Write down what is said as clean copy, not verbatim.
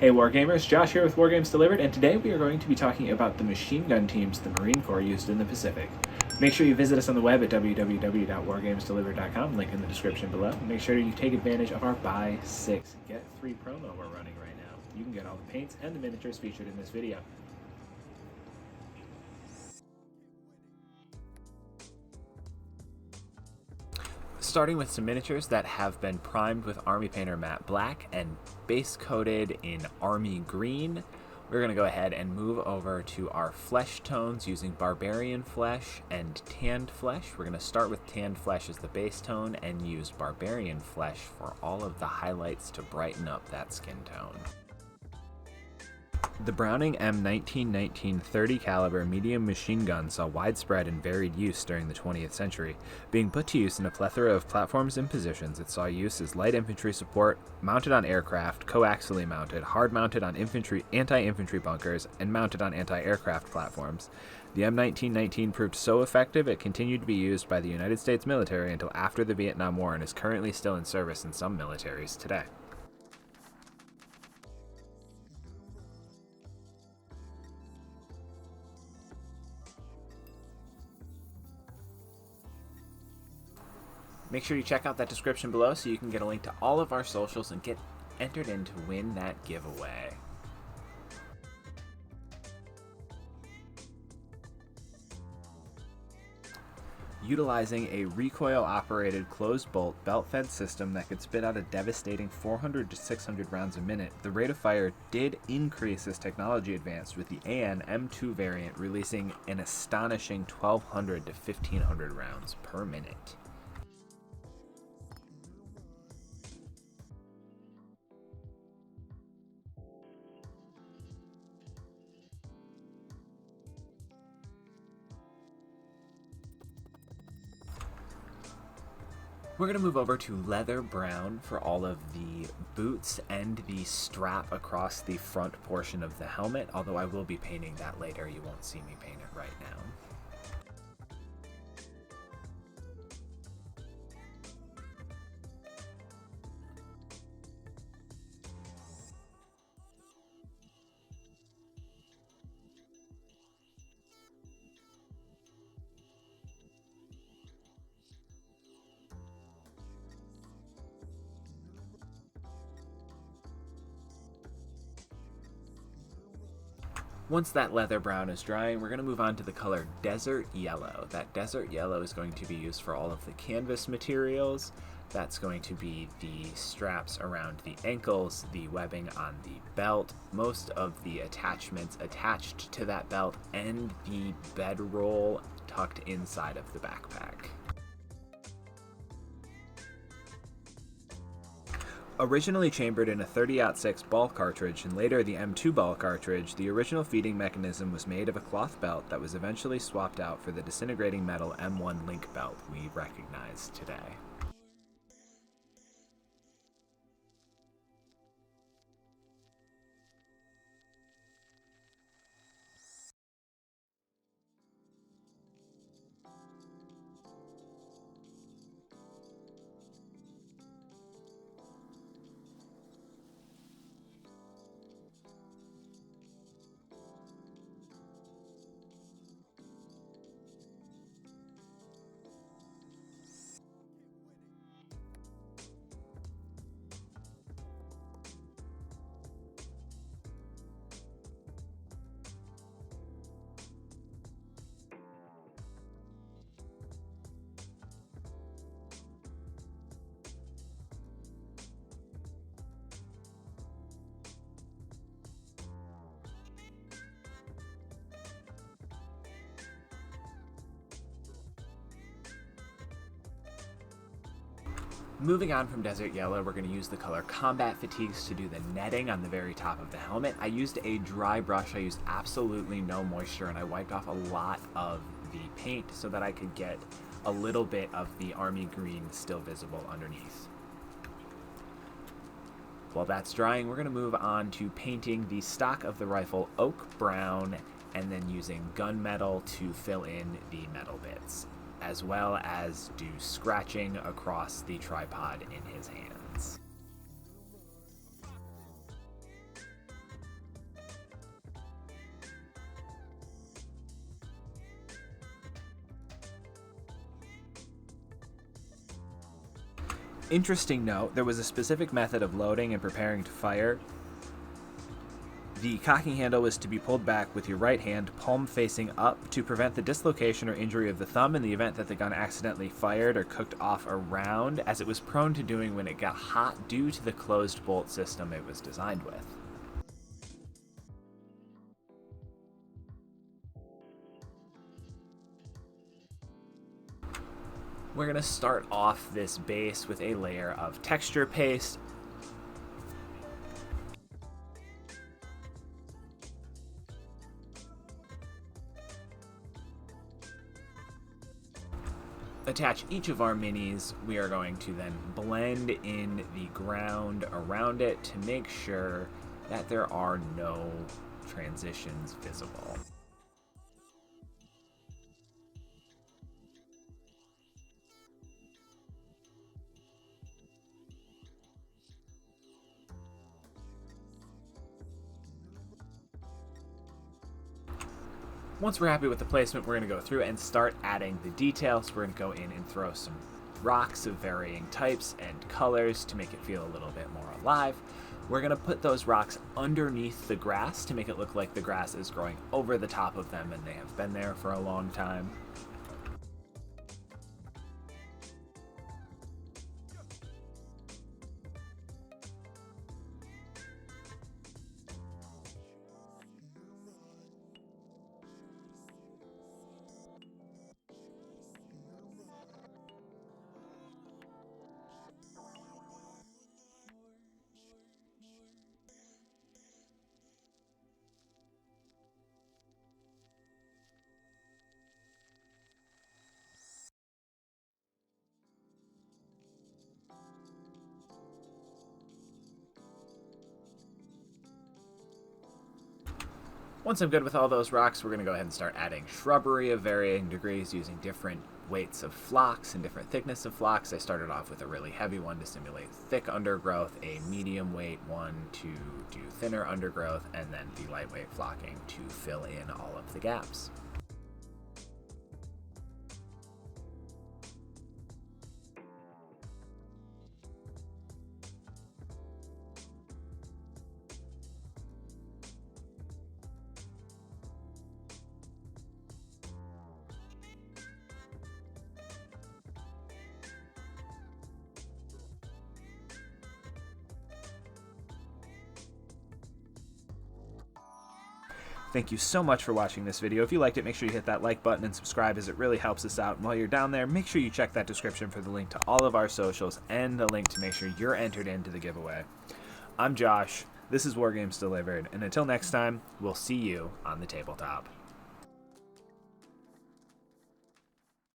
Hey Wargamers, Josh here with Wargames Delivered, and today we are going to be talking about the machine gun teams the Marine Corps used in the Pacific. Make sure you visit us on the web at www.wargamesdelivered.com, link in the description below. Make sure you take advantage of our Buy 6, Get 3 promo we're running right now. You can get all the paints and the miniatures featured in this video. Starting with some miniatures that have been primed with Army Painter Matte Black and base coated in Army Green, we're going to go ahead and move over to our flesh tones using Barbarian Flesh and Tanned Flesh. We're going to start with Tanned Flesh as the base tone and use Barbarian Flesh for all of the highlights to brighten up that skin tone. The Browning M1919 30 caliber medium machine gun saw widespread and varied use during the 20th century. Being put to use in a plethora of platforms and positions, it saw use as light infantry support, mounted on aircraft, coaxially mounted, hard mounted on anti-infantry bunkers, and mounted on anti-aircraft platforms. The M1919 proved so effective it continued to be used by the United States military until after the Vietnam War and is currently still in service in some militaries today. Make sure you check out that description below so you can get a link to all of our socials and get entered in to win that giveaway. Utilizing a recoil-operated closed-bolt belt-fed system that could spit out a devastating 400 to 600 rounds a minute, the rate of fire did increase as technology advanced, with the AN M2 variant releasing an astonishing 1,200 to 1,500 rounds per minute. We're going to move over to leather brown for all of the boots and the strap across the front portion of the helmet, although I will be painting that later. You won't see me paint it right now. Once that leather brown is drying, we're going to move on to the color Desert Yellow. That Desert Yellow is going to be used for all of the canvas materials. That's going to be the straps around the ankles, the webbing on the belt, most of the attachments attached to that belt, and the bedroll tucked inside of the backpack. Originally chambered in a 30-06 ball cartridge and later the M2 ball cartridge, the original feeding mechanism was made of a cloth belt that was eventually swapped out for the disintegrating metal M1 link belt we recognize today. Moving on from Desert Yellow, we're going to use the color Combat Fatigues to do the netting on the very top of the helmet. I used a dry brush, I used absolutely no moisture, and I wiped off a lot of the paint so that I could get a little bit of the Army Green still visible underneath. While that's drying, we're going to move on to painting the stock of the rifle Oak Brown and then using gunmetal to fill in the metal bits, as well as do scratching across the tripod in his hands. Interesting note, there was a specific method of loading and preparing to fire. The cocking handle was to be pulled back with your right hand, palm facing up, to prevent the dislocation or injury of the thumb in the event that the gun accidentally fired or cooked off a round, as it was prone to doing when it got hot due to the closed bolt system it was designed with. We're going to start off this base with a layer of texture paste. Attach each of our minis. We are going to then blend in the ground around it to make sure that there are no transitions visible. Once we're happy with the placement, we're going to go through and start adding the details. We're going to go in and throw some rocks of varying types and colors to make it feel a little bit more alive. We're going to put those rocks underneath the grass to make it look like the grass is growing over the top of them and they have been there for a long time. Once I'm good with all those rocks, we're going to go ahead and start adding shrubbery of varying degrees using different weights of phlox and different thickness of phlox. I started off with a really heavy one to simulate thick undergrowth, a medium weight one to do thinner undergrowth, and then the lightweight flocking to fill in all of the gaps. Thank you so much for watching this video. If you liked it, make sure you hit that like button and subscribe, as it really helps us out. And while you're down there, make sure you check that description for the link to all of our socials and the link to make sure you're entered into the giveaway. I'm Josh, this is Wargames Delivered, and until next time, we'll see you on the tabletop.